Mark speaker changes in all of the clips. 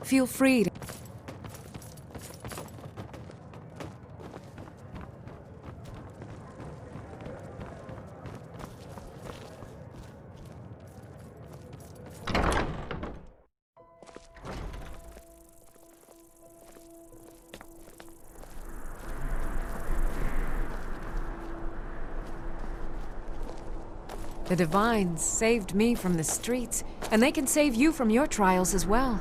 Speaker 1: Feel free to... The Divines saved me from the streets, and they can save you from your trials as well.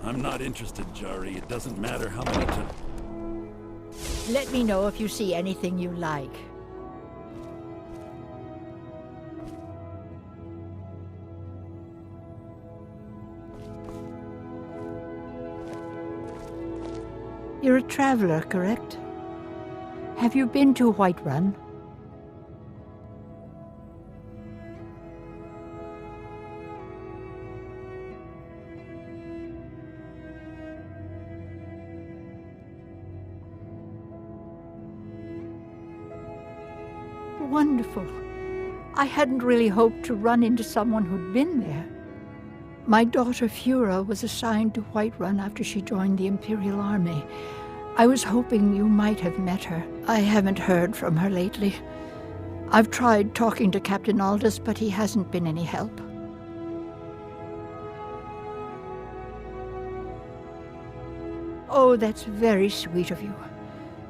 Speaker 2: I'm not interested, Jari. It doesn't matter how many times...
Speaker 3: Let me know if you see anything you like. You're a traveler, correct? Have you been to Whiterun? Wonderful. I hadn't really hoped to run into someone who'd been there. My daughter Fura was assigned to Whiterun after she joined the Imperial Army. I was hoping you might have met her. I haven't heard from her lately. I've tried talking to Captain Aldous, but he hasn't been any help. Oh, that's very sweet of you.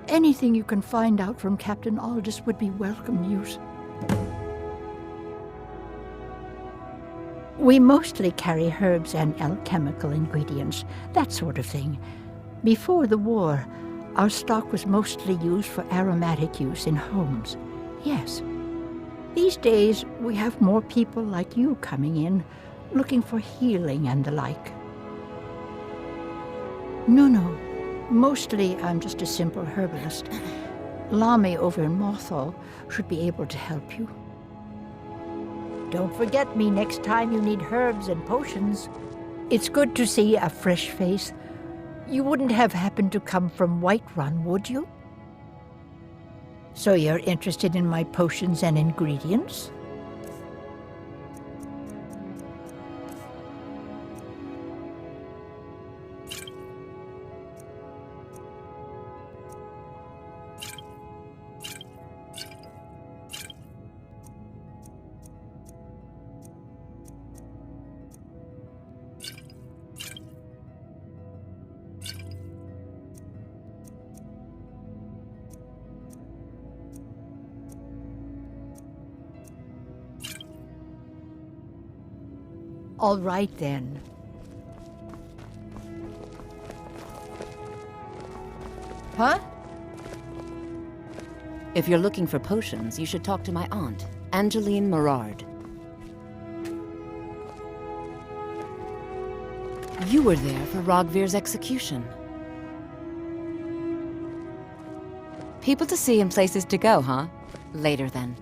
Speaker 3: Anything you can find out from Captain Aldous would be welcome news. We mostly carry herbs and alchemical ingredients, that sort of thing. Before the war, our stock was mostly used for aromatic use in homes. Yes. These days, we have more people like you coming in, looking for healing and the like. No. Mostly, I'm just a simple herbalist. Lami over in Mothall should be able to help you. Don't forget me next time you need herbs and potions. It's good to see a fresh face. You wouldn't have happened to come from Whiterun, would you? So you're interested in my potions and ingredients? All right, then. Huh?
Speaker 4: If you're looking for potions, you should talk to my aunt, Angeline Morard. You were there for Rogvir's execution. People to see and places to go, huh? Later, then.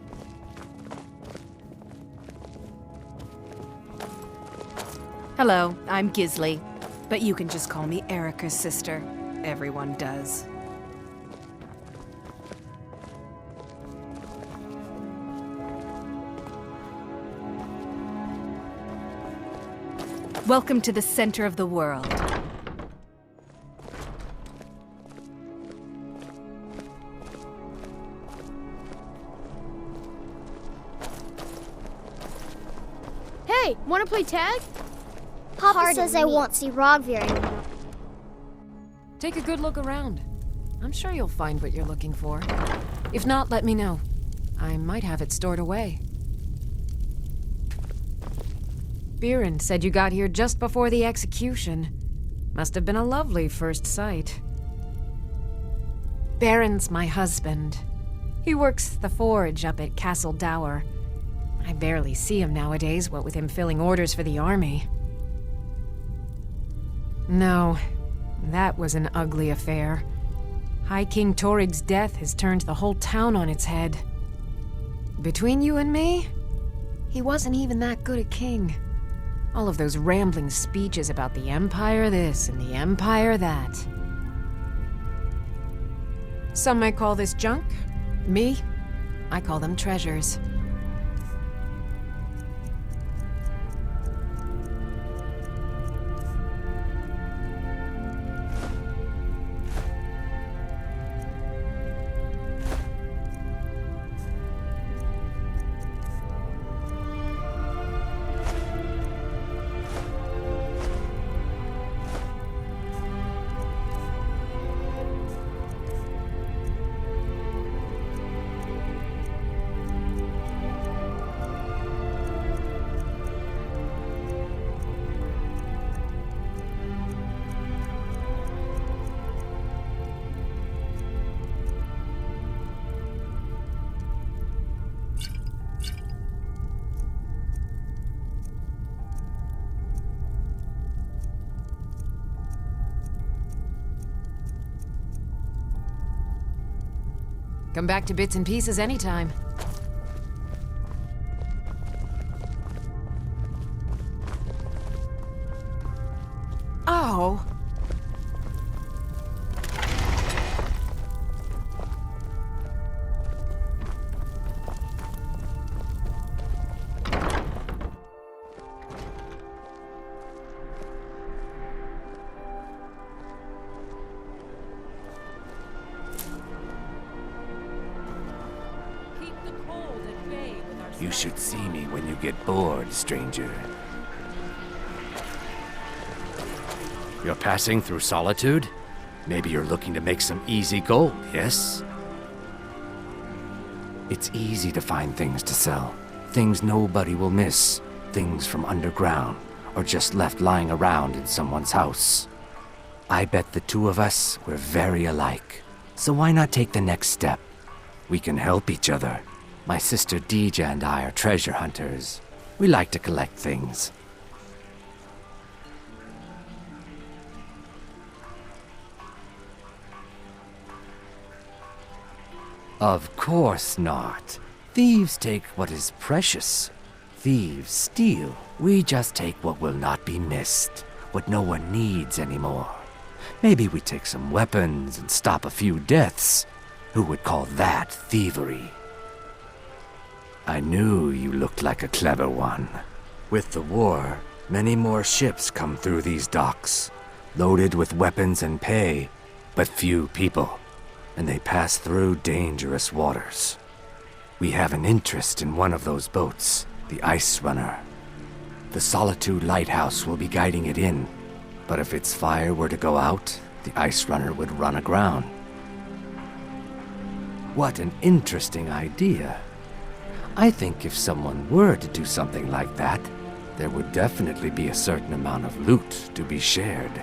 Speaker 1: Hello, I'm Gisli, but you can just call me Erica's sister. Everyone does. Welcome to the center of the world.
Speaker 5: Hey, wanna play tag?
Speaker 6: Papa says I won't see Rogvir anymore.
Speaker 1: Take a good look around. I'm sure you'll find what you're looking for. If not, let me know. I might have it stored away. Biren said you got here just before the execution. Must have been a lovely first sight. Baron's my husband. He works the forge up at Castle Dower. I barely see him nowadays, what with him filling orders for the army. No, that was an ugly affair. High King Torig's death has turned the whole town on its head. Between you and me, he wasn't even that good a king. All of those rambling speeches about the Empire this and the Empire that. Some might call this junk. Me, I call them treasures. Come back to bits and pieces anytime. Oh!
Speaker 7: You should see me when you get bored, stranger. You're passing through solitude? Maybe you're looking to make some easy gold, yes? It's easy to find things to sell. Things nobody will miss. Things from underground, or just left lying around in someone's house. I bet the two of us were very alike. So why not take the next step? We can help each other. My sister Deja and I are treasure hunters. We like to collect things. Of course not. Thieves take what is precious. Thieves steal. We just take what will not be missed, what no one needs anymore. Maybe we take some weapons and stop a few deaths. Who would call that thievery? I knew you looked like a clever one. With the war, many more ships come through these docks, loaded with weapons and pay, but few people, and they pass through dangerous waters. We have an interest in one of those boats, the Ice Runner. The Solitude Lighthouse will be guiding it in, but if its fire were to go out, the Ice Runner would run aground. What an interesting idea. I think if someone were to do something like that, there would definitely be a certain amount of loot to be shared.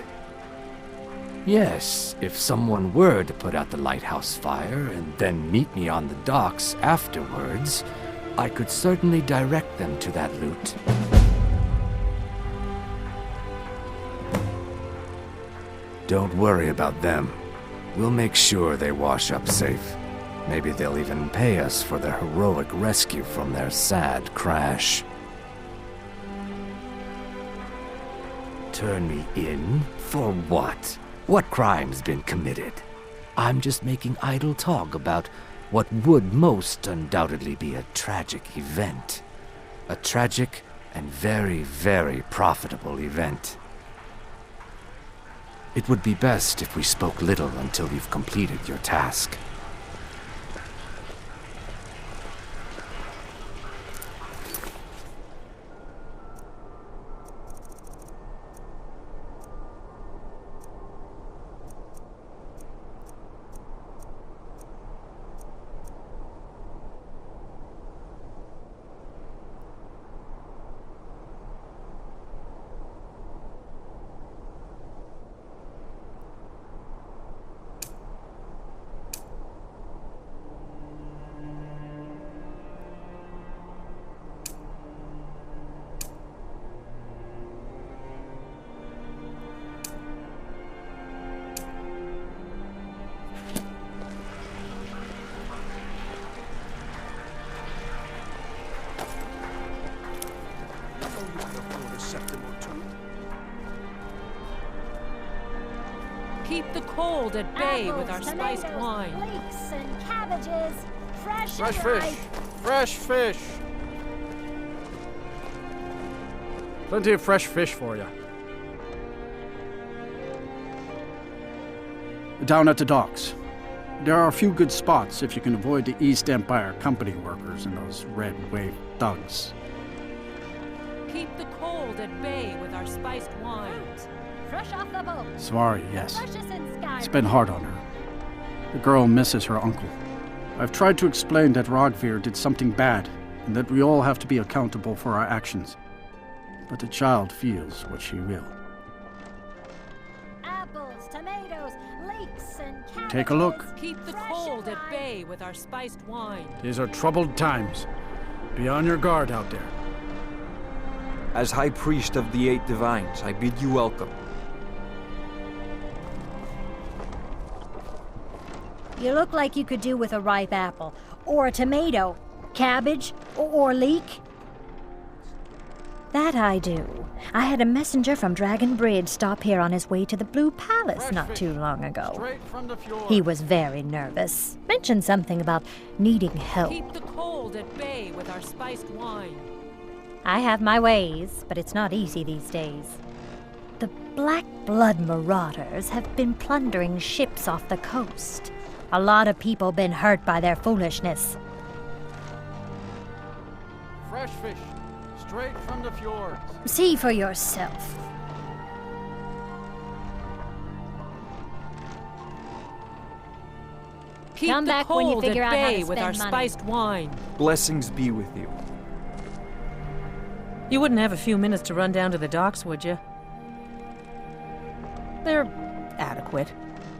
Speaker 7: Yes, if someone were to put out the lighthouse fire and then meet me on the docks afterwards, I could certainly direct them to that loot. Don't worry about them. We'll make sure they wash up safe. Maybe they'll even pay us for their heroic rescue from their sad crash. Turn me in? For what? What crime's been committed? I'm just making idle talk about what would most undoubtedly be a tragic event. A tragic and very, very profitable event. It would be best if we spoke little until you've completed your task.
Speaker 8: Keep the cold at bay with our spiced wine.
Speaker 9: Leeks and cabbages,
Speaker 10: Fresh fish! Fresh fish! Plenty of fresh fish for you. Down at the docks. There are a few good spots if you can avoid the East Empire company workers and those red wave thugs.
Speaker 8: Keep the cold at bay with our spiced wine.
Speaker 9: fresh off the boat.
Speaker 10: Svari, yes.
Speaker 9: Delicious in Skyrim.
Speaker 10: It's been hard on her. The girl misses her uncle. I've tried to explain that Rogvir did something bad, and that we all have to be accountable for our actions. But the child feels what she will.
Speaker 9: Apples, tomatoes, leeks, and cabbages.
Speaker 10: Take a look.
Speaker 8: Keep the cold at bay with our spiced wine.
Speaker 10: These are troubled times. Be on your guard out there.
Speaker 11: As High Priest of the Eight Divines, I bid you welcome.
Speaker 9: You look like you could do with a ripe apple, or a tomato, cabbage, or leek. That I do. I had a messenger from Dragon Bridge stop here on his way to the Blue Palace not too long ago.
Speaker 10: Straight from the fjord.
Speaker 9: He was very nervous. Mentioned something about needing help.
Speaker 8: Keep the cold at bay with our spiced wine.
Speaker 9: I have my ways, but it's not easy these days. The Black Blood marauders have been plundering ships off the coast. A lot of people been hurt by their foolishness.
Speaker 10: Fresh fish. Straight from the fjords.
Speaker 9: See for yourself.
Speaker 8: Keep
Speaker 9: Come
Speaker 8: the
Speaker 9: back when you
Speaker 8: cold
Speaker 9: figure
Speaker 8: at
Speaker 9: out how to
Speaker 8: bay with our
Speaker 9: spend money.
Speaker 8: spiced wine.
Speaker 11: Blessings be with you.
Speaker 8: You wouldn't have a few minutes to run down to the docks, would you? They're adequate.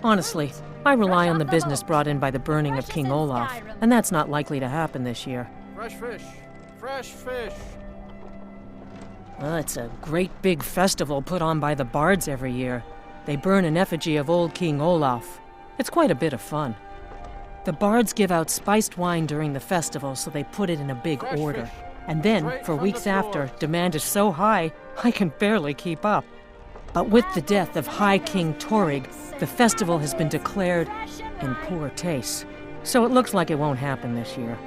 Speaker 8: Honestly, I rely on the business brought in by the burning of King Olaf, and that's not likely to happen this year.
Speaker 10: Fresh fish. Fresh fish.
Speaker 8: Well, it's a great big festival put on by the bards every year. They burn an effigy of old King Olaf. It's quite a bit of fun. The bards give out spiced wine during the festival, so they put it in a big
Speaker 10: Fresh
Speaker 8: order.
Speaker 10: fish.
Speaker 8: And then,
Speaker 10: Straight
Speaker 8: for
Speaker 10: from
Speaker 8: weeks
Speaker 10: the
Speaker 8: after,
Speaker 10: fjords.
Speaker 8: demand is so high, I can barely keep up. But with the death of High King Torig, the festival has been declared in poor taste. So it looks like it won't happen this year.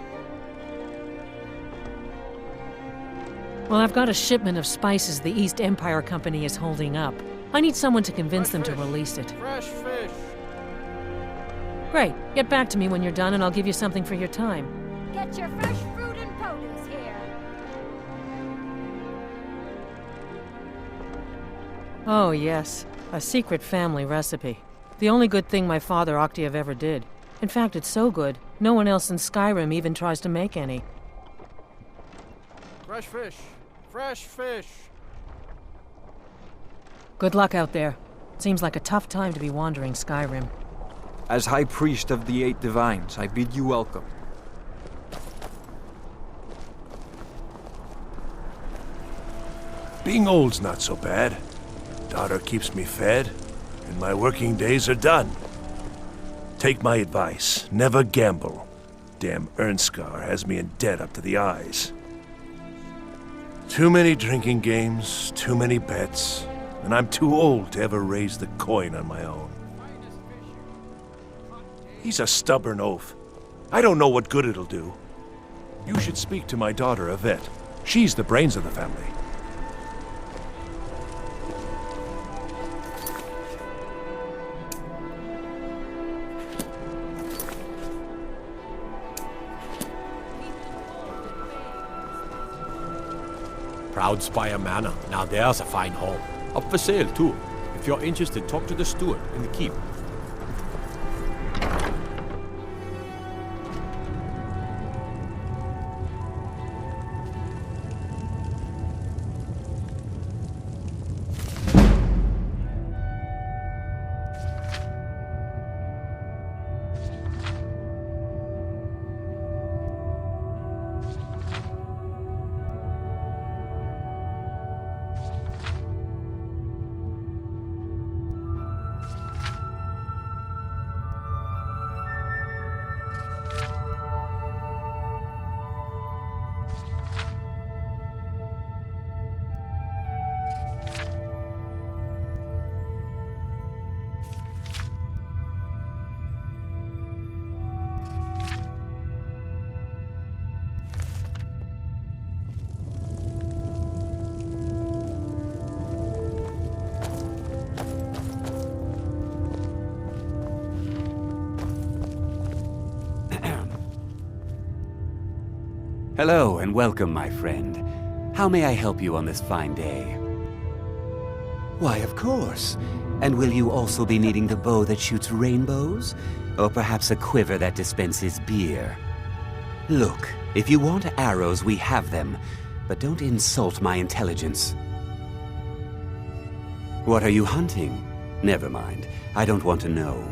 Speaker 8: Well, I've got a shipment of spices the East Empire Company is holding up. I need someone to convince them to release it.
Speaker 10: Fresh fish.
Speaker 8: Great. Get back to me when you're done and I'll give you something for your time.
Speaker 9: Get your fresh fruit and produce here.
Speaker 8: Oh, yes. A secret family recipe. The only good thing my father Octave ever did. In fact, it's so good, no one else in Skyrim even tries to make any.
Speaker 10: Fresh fish. Fresh fish.
Speaker 8: Good luck out there. Seems like a tough time to be wandering Skyrim.
Speaker 11: As High Priest of the Eight Divines, I bid you welcome.
Speaker 12: Being old's not so bad. Daughter keeps me fed, and my working days are done. Take my advice, never gamble. Damn Ernskar has me in debt up to the eyes. Too many drinking games, too many bets, and I'm too old to ever raise the coin on my own. He's a stubborn oaf. I don't know what good it'll do. You should speak to my daughter, Yvette. She's the brains of the family.
Speaker 13: Proud Spire Manor. Now there's a fine home. Up for sale, too. If you're interested, talk to the steward in the keep.
Speaker 14: Hello and welcome, my friend. How may I help you on this fine day? Why, of course. And will you also be needing the bow that shoots rainbows? Or perhaps a quiver that dispenses beer? Look, if you want arrows, we have them. But don't insult my intelligence. What are you hunting? Never mind. I don't want to know.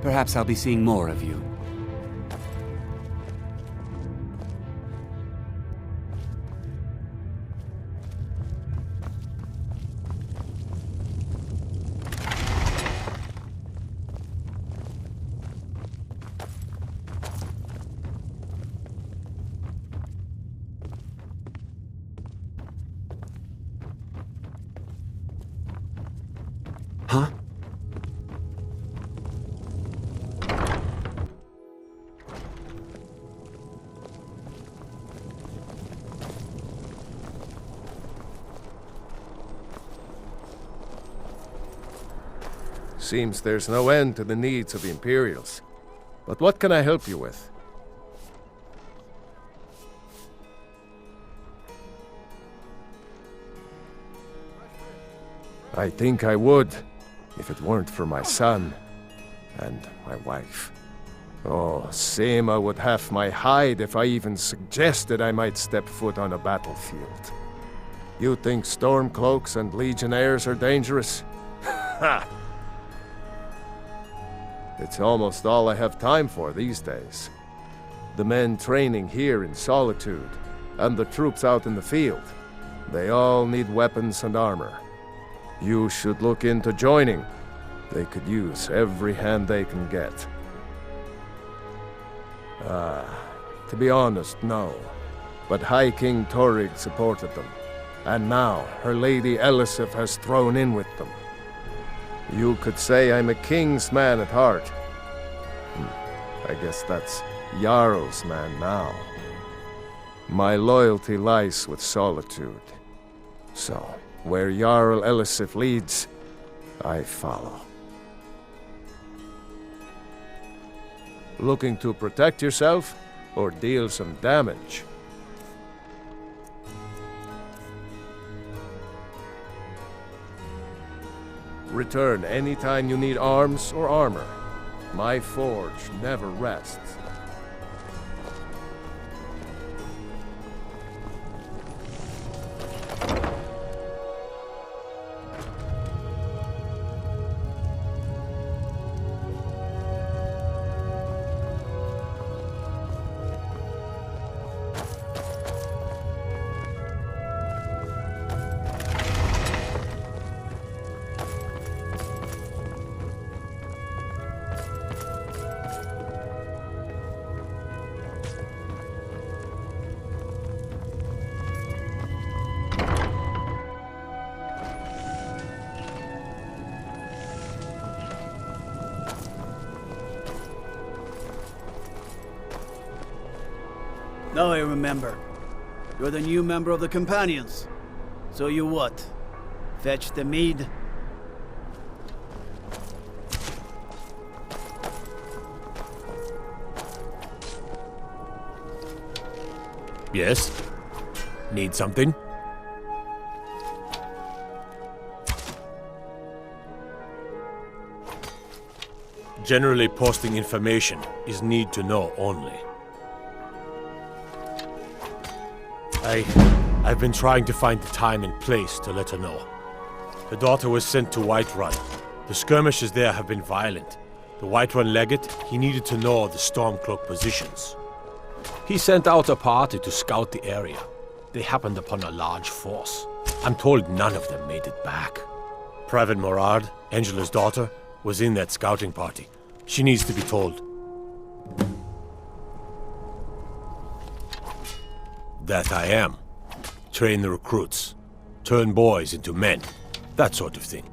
Speaker 14: Perhaps I'll be seeing more of you. Huh?
Speaker 15: Seems there's no end to the needs of the Imperials. But what can I help you with? I think I would, if it weren't for my son and my wife. Oh, Seema would have my hide if I even suggested I might step foot on a battlefield. You think Stormcloaks and Legionnaires are dangerous? Ha! It's almost all I have time for these days. The men training here in Solitude, and the troops out in the field, they all need weapons and armor. You should look into joining. They could use every hand they can get. To be honest, no. But High King Torrig supported them, and now her Lady Elisif has thrown in with them. You could say I'm a king's man at heart. I guess that's Jarl's man now. My loyalty lies with Solitude. So, where Jarl Elisif leads, I follow. Looking to protect yourself, or deal some damage? Return anytime you need arms or armor. My forge never rests.
Speaker 16: Now I remember. You're the new member of the Companions. So you what? Fetch the mead?
Speaker 13: Yes? Need something? Generally, posting information is need to know only. I've been trying to find the time and place to let her know. Her daughter was sent to Whiterun. The skirmishes there have been violent. The Whiterun legate, he needed to know the Stormcloak positions. He sent out a party to scout the area. They happened upon a large force. I'm told none of them made it back. Private Morard, Angela's daughter, was in that scouting party. She needs to be told. That I am. Train the recruits. Turn boys into men. That sort of thing.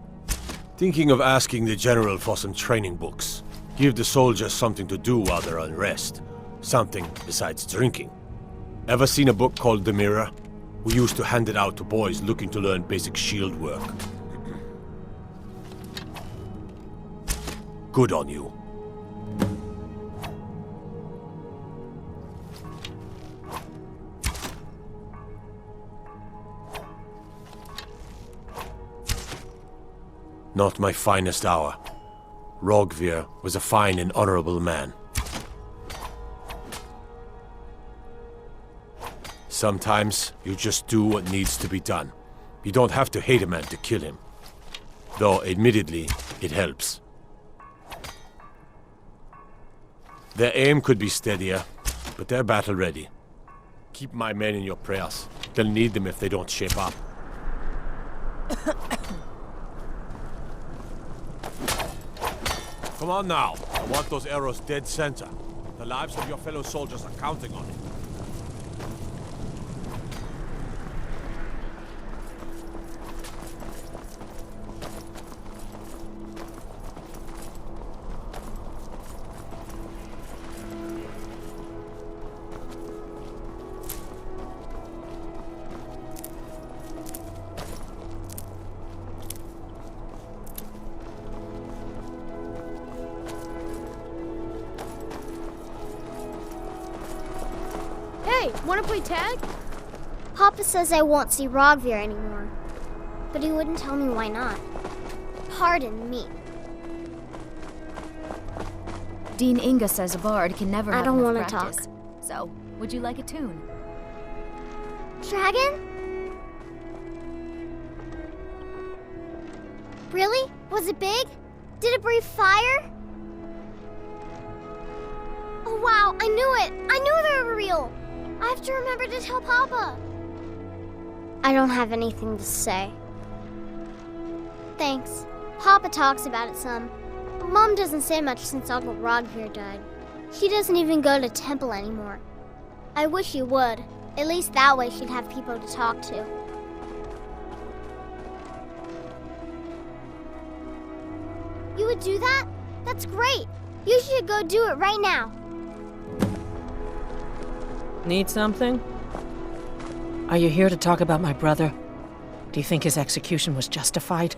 Speaker 13: Thinking of asking the general for some training books. Give the soldiers something to do while they're on rest. Something besides drinking. Ever seen a book called The Mirror? We used to hand it out to boys looking to learn basic shield work. Good on you. Not my finest hour. Rogvir was a fine and honorable man. Sometimes you just do what needs to be done. You don't have to hate a man to kill him. Though, admittedly, it helps. Their aim could be steadier, but they're battle ready. Keep my men in your prayers. They'll need them if they don't shape up. Come on now. I want those arrows dead center. The lives of your fellow soldiers are counting on it.
Speaker 5: Hey, wanna play tag?
Speaker 6: Papa says I won't see Rogvir anymore. But he wouldn't tell me why not. Pardon me.
Speaker 17: Dean Inga says a bard can never
Speaker 6: I
Speaker 17: have
Speaker 6: don't
Speaker 17: enough
Speaker 6: want to
Speaker 17: practice.
Speaker 6: talk.
Speaker 17: So, would you like a tune?
Speaker 6: Dragon? Really? Was it big? Did it breathe fire? Oh wow, I knew it! I knew they were real! I have to remember to tell Papa. I don't have anything to say. Thanks. Papa talks about it some. Mom doesn't say much since Uncle Rogvir died. She doesn't even go to temple anymore. I wish she would. At least that way she'd have people to talk to. You would do that? That's great. You should go do it right now.
Speaker 8: Need something? Are you here to talk about my brother? Do you think his execution was justified?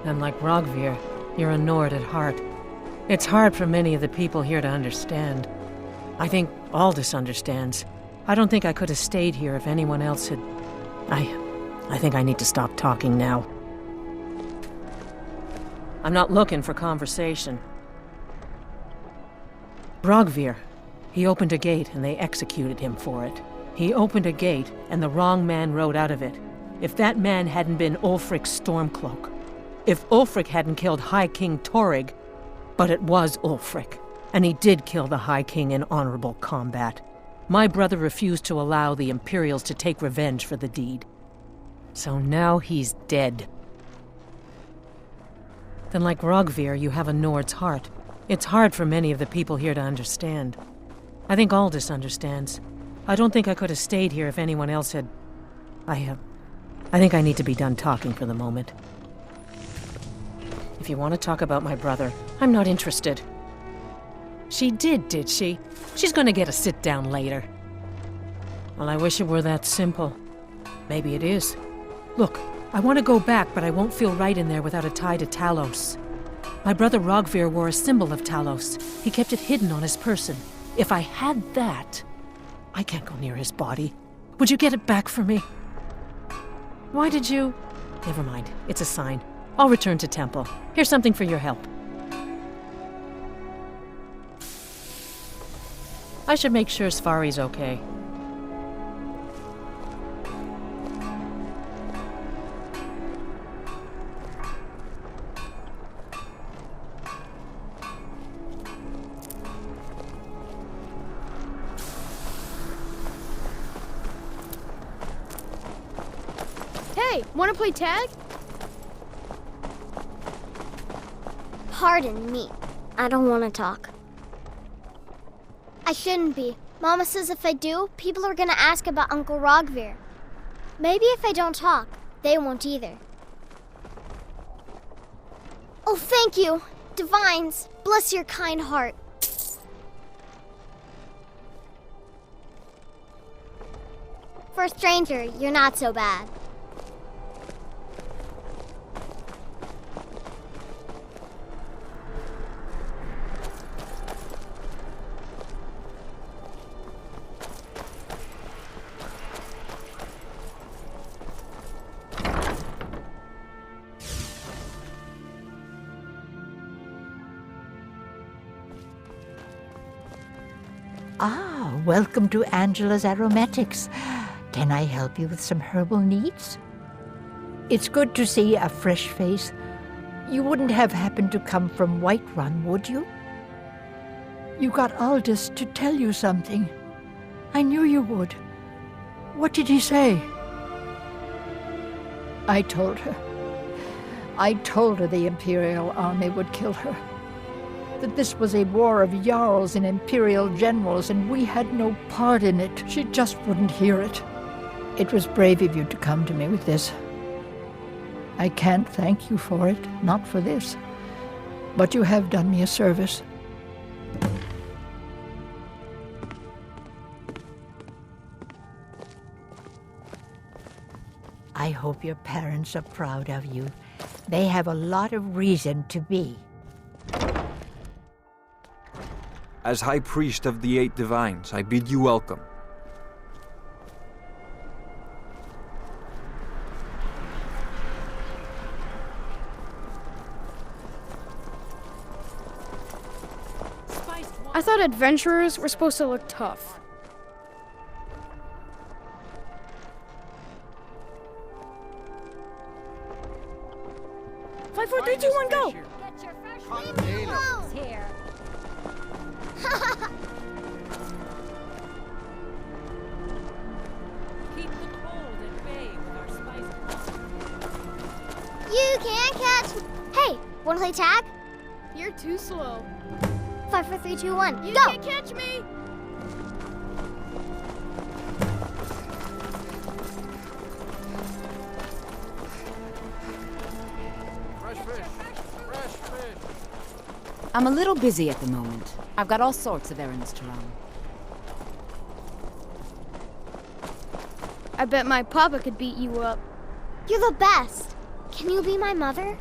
Speaker 8: And like Rogvir, you're a Nord at heart. It's hard for many of the people here to understand. I think Aldous understands. I don't think I could have stayed here if anyone else had... I think I need to stop talking now. I'm not looking for conversation. Rogvir, he opened a gate and they executed him for it. He opened a gate and the wrong man rode out of it. If that man hadn't been Ulfric's Stormcloak, if Ulfric hadn't killed High King Torrig, but it was Ulfric, and he did kill the High King in honorable combat. My brother refused to allow the Imperials to take revenge for the deed. So now he's dead. Then like Rogvir, you have a Nord's heart. It's hard for many of the people here to understand. I think Aldous understands. I don't think I could have stayed here if anyone else had... I think I need to be done talking for the moment. If you want to talk about my brother, I'm not interested. She did she? She's gonna get a sit-down later. Well, I wish it were that simple. Maybe it is. Look, I want to go back, but I won't feel right in there without a tie to Talos. My brother Rogvir wore a symbol of Talos. He kept it hidden on his person. If I had that... I can't go near his body. Would you get it back for me? Why did you... Never mind. It's a sign. I'll return to temple. Here's something for your help. I should make sure Sfari's okay.
Speaker 5: Hey, wanna play tag?
Speaker 6: Pardon me. I don't want to talk. I shouldn't be. Mama says if I do, people are gonna ask about Uncle Rogvir. Maybe if I don't talk, they won't either. Oh, thank you, Divines. Bless your kind heart. For a stranger, you're not so bad.
Speaker 3: Ah, welcome to Angela's Aromatics. Can I help you with some herbal needs? It's good to see a fresh face. You wouldn't have happened to come from Whiterun, would you? You got Aldous to tell you something. I knew you would. What did he say? I told her. I told her the Imperial army would kill her. That this was a war of Jarls and Imperial generals, and we had no part in it. She just wouldn't hear it. It was brave of you to come to me with this. I can't thank you for it, not for this. But you have done me a service. I hope your parents are proud of you. They have a lot of reason to be.
Speaker 11: As High Priest of the Eight Divines, I bid you welcome.
Speaker 5: I thought adventurers were supposed to look tough. Five, four, three, two, one, go!
Speaker 6: Here.
Speaker 8: Keep the cold at bay with our spice.
Speaker 6: You can't catch me. Hey, wanna play tag?
Speaker 5: You're too slow.
Speaker 6: 5, 4, 3, 2, 1,
Speaker 5: You
Speaker 6: go!
Speaker 5: can't catch me!
Speaker 10: Fresh fish! Fresh fish!
Speaker 4: I'm a little busy at the moment. I've got all sorts of errands to run.
Speaker 5: I bet my papa could beat you up.
Speaker 6: You're the best. Can you be my mother?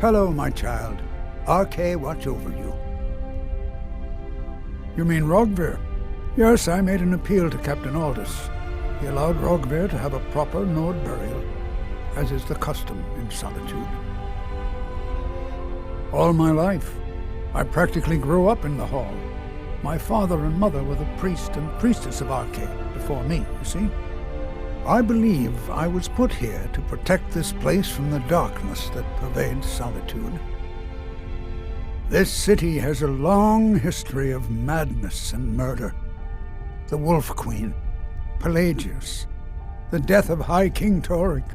Speaker 18: Hello, my child. RK watch over you. You mean Rogvir? Yes, I made an appeal to Captain Aldous. He allowed Rogvir to have a proper Nord burial, as is the custom in Solitude. All my life, I practically grew up in the hall. My father and mother were the priest and priestess of RK before me, you see. I believe I was put here to protect this place from the darkness that pervades Solitude. This city has a long history of madness and murder. The Wolf Queen, Pelagius, the death of High King Torig,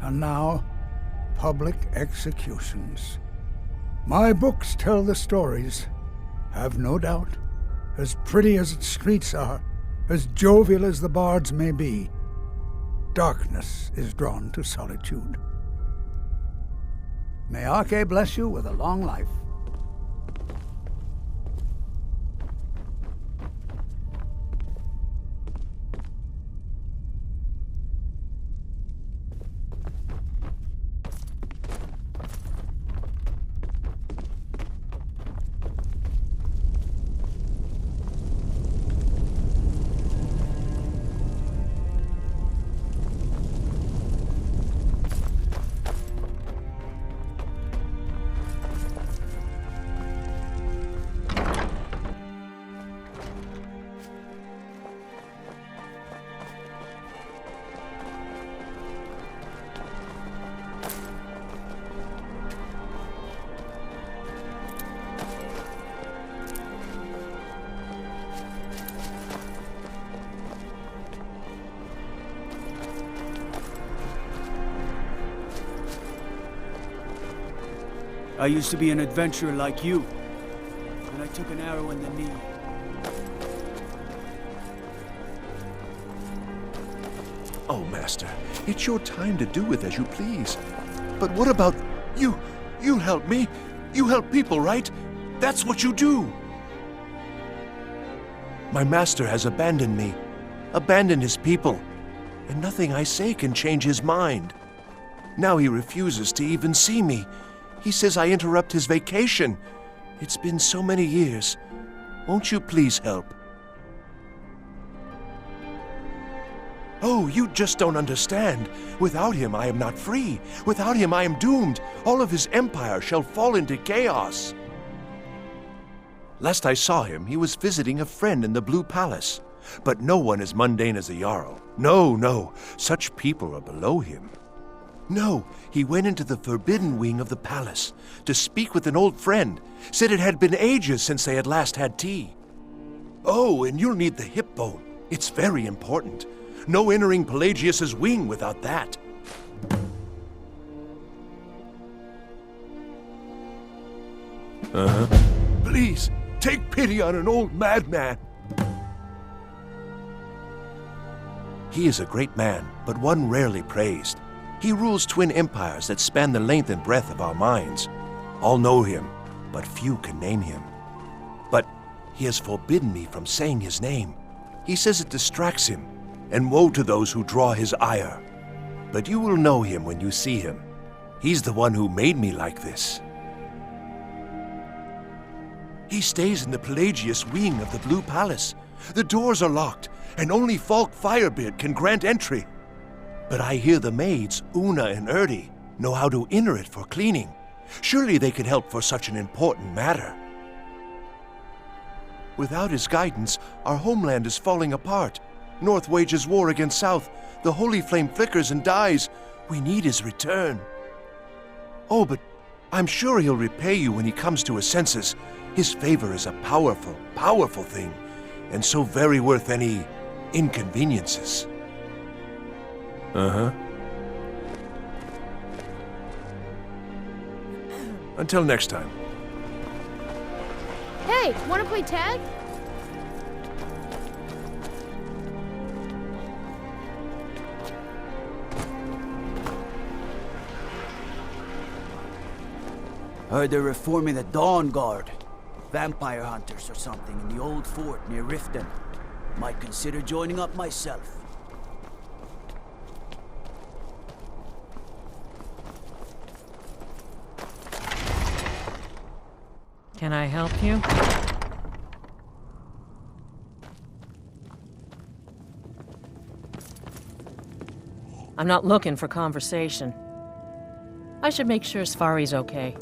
Speaker 18: and now public executions. My books tell the stories, have no doubt. As pretty as its streets are, as jovial as the bards may be, darkness is drawn to Solitude. May RK bless you with a long life.
Speaker 16: I used to be an adventurer like you. And I took an arrow in the knee.
Speaker 12: Oh, Master, it's your time to do with as you please. But what about you? You help me. You help people, right? That's what you do. My master has abandoned me, abandoned his people, and nothing I say can change his mind. Now he refuses to even see me. He says I interrupt his vacation. It's been so many years. Won't you please help? Oh, you just don't understand. Without him, I am not free. Without him, I am doomed. All of his empire shall fall into chaos. Last I saw him, he was visiting a friend in the Blue Palace. But no one as mundane as the Jarl. No, no, such people are below him. No, he went into the forbidden wing of the palace to speak with an old friend. Said it had been ages since they had last had tea. Oh, and you'll need the hip bone. It's very important. No entering Pelagius's wing without that. Please, take pity on an old madman. He is a great man, but one rarely praised. He rules twin empires that span the length and breadth of our minds. All know him, but few can name him. But he has forbidden me from saying his name. He says it distracts him, and woe to those who draw his ire. But you will know him when you see him. He's the one who made me like this. He stays in the Pelagius wing of the Blue Palace. The doors are locked, and only Falk Firebeard can grant entry. But I hear the maids, Una and Erdi, know how to enter it for cleaning. Surely they can help for such an important matter. Without his guidance, our homeland is falling apart. North wages war against South. The holy flame flickers and dies. We need his return. Oh, but I'm sure he'll repay you when he comes to his senses. His favor is a powerful, powerful thing, and so very worth any inconveniences. Until next time.
Speaker 5: Hey, wanna play tag?
Speaker 16: Heard they're reforming the Dawn Guard. Vampire hunters or something in the old fort near Riften. Might consider joining up myself.
Speaker 8: Can I help you? I'm not looking for conversation. I should make sure Sfari's okay.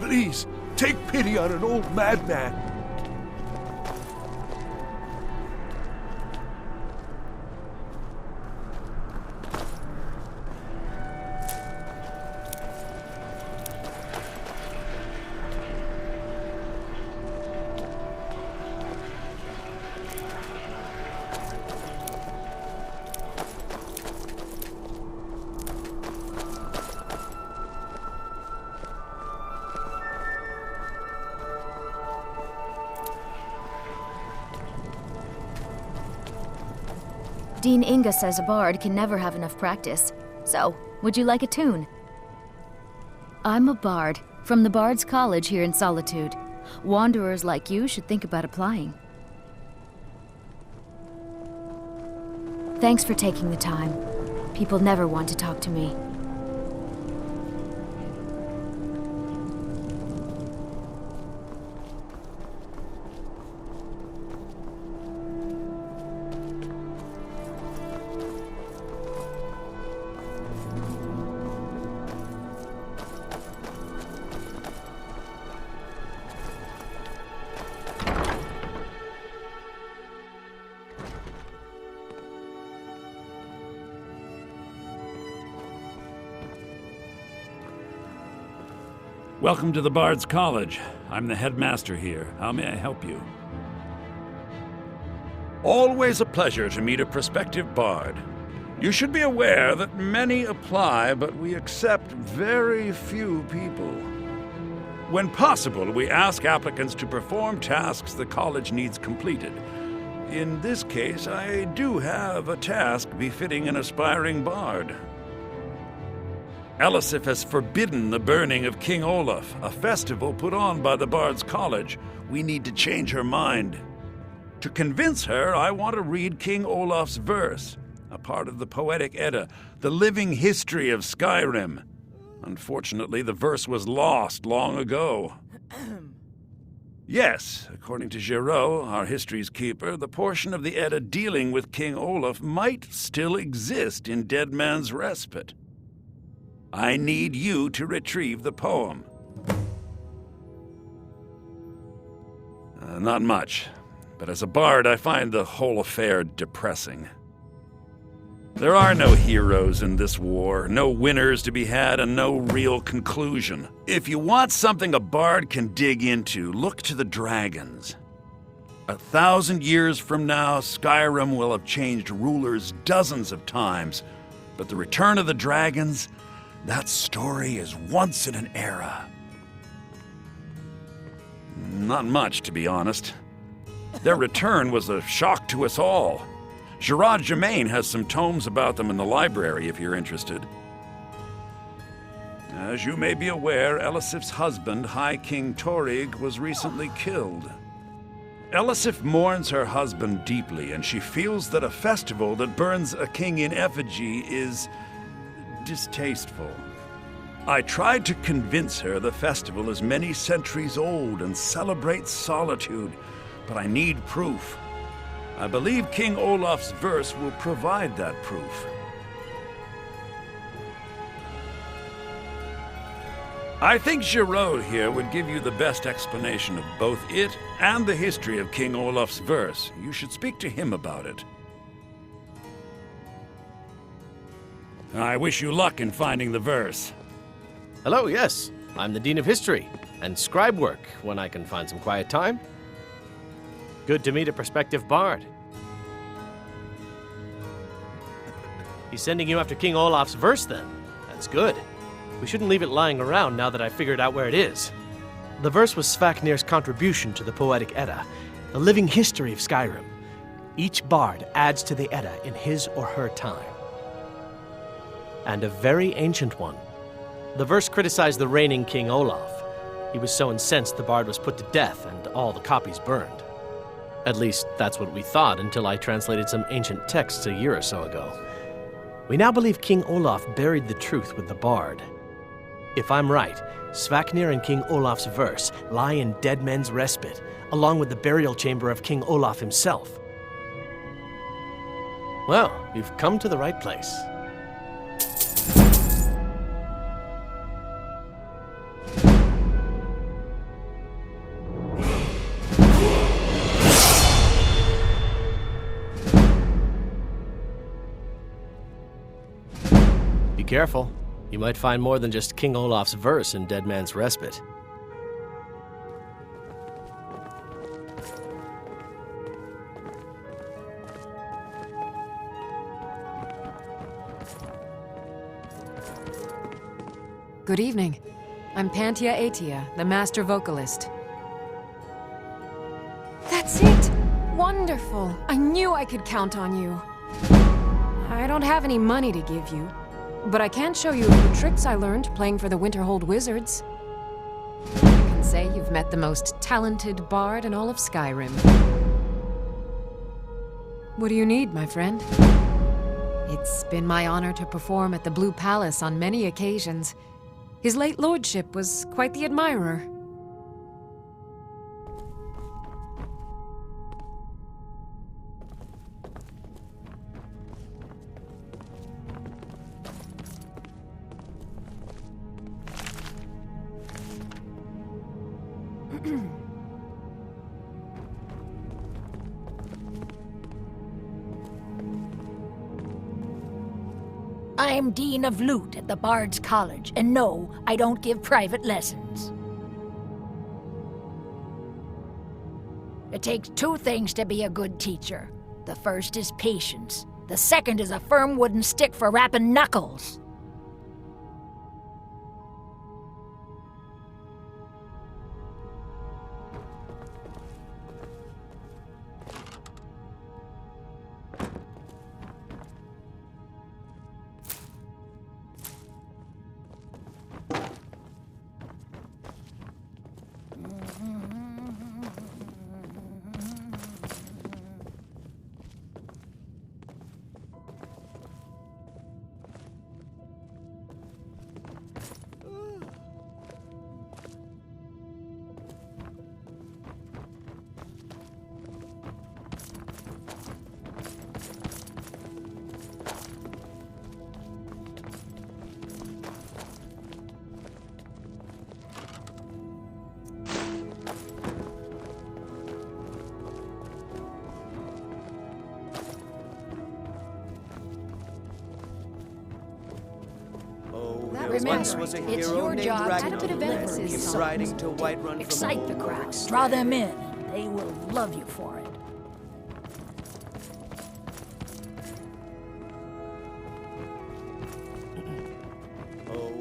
Speaker 12: Please, take pity on an old madman.
Speaker 17: Dean Inga says a bard can never have enough practice. So, would you like a tune? I'm a bard, from the Bard's College here in Solitude. Wanderers like you should think about applying. Thanks for taking the time. People never want to talk to me.
Speaker 2: Welcome to the Bard's College. I'm the headmaster here. How may I help you? Always a pleasure to meet a prospective bard. You should be aware that many apply, but we accept very few people. When possible, we ask applicants to perform tasks the college needs completed. In this case, I do have a task befitting an aspiring bard. Elisif has forbidden the burning of King Olaf, a festival put on by the Bard's College. We need to change her mind. To convince her, I want to read King Olaf's verse, a part of the Poetic Edda, the living history of Skyrim. Unfortunately, the verse was lost long ago. Yes, according to Giraud, our history's keeper, the portion of the Edda dealing with King Olaf might still exist in Dead Man's Respite. I need you to retrieve the poem. Not much, but as a bard, I find the whole affair depressing. There are no heroes in this war, no winners to be had, and no real conclusion. If you want something a bard can dig into, look to the dragons. 1,000 years from now, Skyrim will have changed rulers dozens of times, but the return of the dragons, that story is once in an era. Not much, to be honest. Their return was a shock to us all. Gerard Germain has some tomes about them in the library if you're interested. As you may be aware, Elisif's husband, High King Torig, was recently killed. Elisif mourns her husband deeply, and she feels that a festival that burns a king in effigy is distasteful. I tried to convince her the festival is many centuries old and celebrates solitude, but I need proof. I believe King Olaf's verse will provide that proof. I think Giraud here would give you the best explanation of both it and the history of King Olaf's verse. You should speak to him about it. I wish you luck in finding the verse.
Speaker 19: Hello, yes. I'm the Dean of History, and scribe work when I can find some quiet time. Good to meet a prospective bard. He's sending you after King Olaf's verse, then. That's good. We shouldn't leave it lying around now that I've figured out where it is. The verse was Svafnir's contribution to the Poetic Edda, the living history of Skyrim. Each bard adds to the Edda in his or her time. And a very ancient one. The verse criticized the reigning King Olaf. He was so incensed the bard was put to death and all the copies burned. At least, that's what we thought until I translated some ancient texts a year or so ago. We now believe King Olaf buried the truth with the bard. If I'm right, Svafnir and King Olaf's verse lie in Dead Men's Respite, along with the burial chamber of King Olaf himself. Well, you've come to the right place. Be careful. You might find more than just King Olaf's verse in Dead Man's Respite.
Speaker 1: Good evening. I'm Pantia Atia, the master vocalist. That's it! Wonderful! I knew I could count on you. I don't have any money to give you, but I can show you a few tricks I learned playing for the Winterhold Wizards. You can say you've met the most talented bard in all of Skyrim. What do you need, my friend? It's been my honor to perform at the Blue Palace on many occasions. His late lordship was quite the admirer.
Speaker 3: I'm Dean of Lute at the Bard's College, and no, I don't give private lessons. It takes two things to be a good teacher. The first is patience. The second is a firm wooden stick for rapping knuckles. Remember, it's your job to add a bit of emphasis.
Speaker 16: Riding to Whiterun.
Speaker 3: Excite the crowd. Draw them in, and they will love you for it.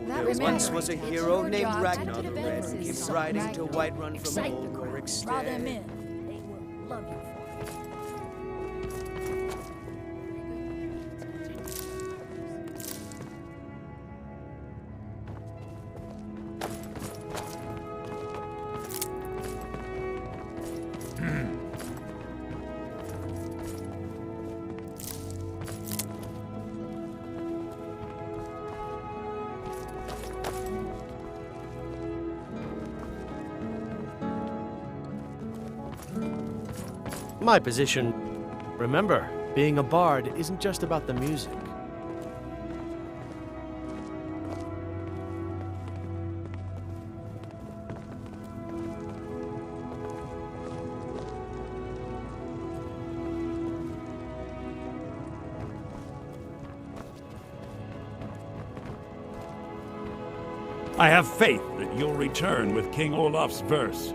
Speaker 16: There once was a hero named Ragnar the Red who keeps riding to Whiterun from Ulrich's
Speaker 3: Draw them in, and they will love you for it.
Speaker 19: My position. Remember, being a bard isn't just about the music.
Speaker 2: I have faith that you'll return with King Olaf's verse.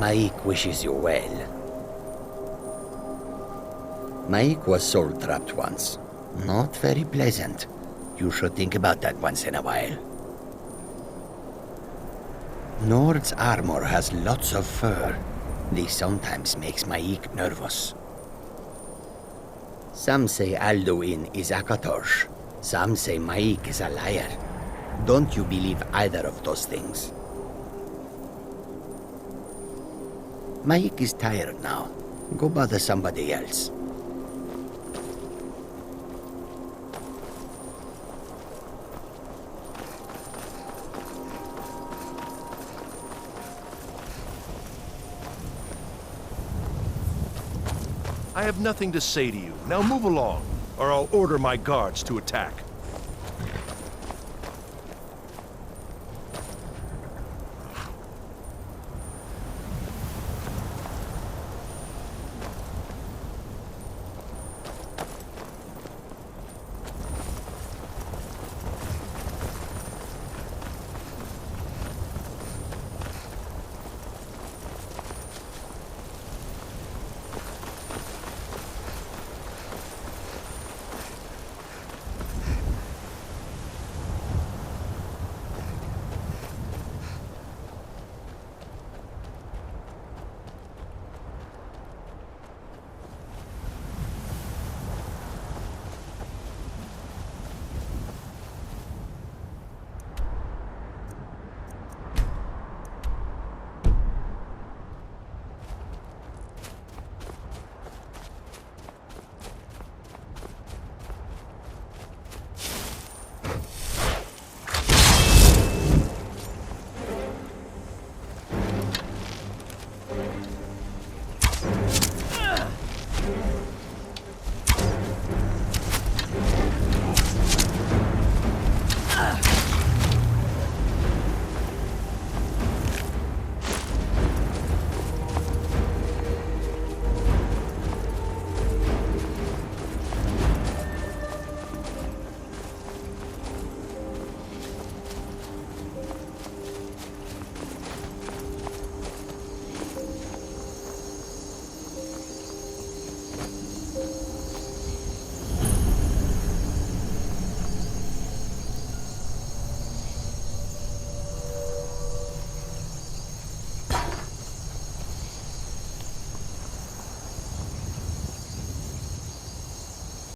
Speaker 20: Maik wishes you well. Maik was soul-trapped once. Not very pleasant. You should think about that once in a while. Nord's armor has lots of fur. This sometimes makes Maik nervous. Some say Alduin is Akatosh. Some say Maik is a liar. Don't you believe either of those things? Maik is tired now. Go bother somebody else.
Speaker 12: I have nothing to say to you. Now move along, or I'll order my guards to attack.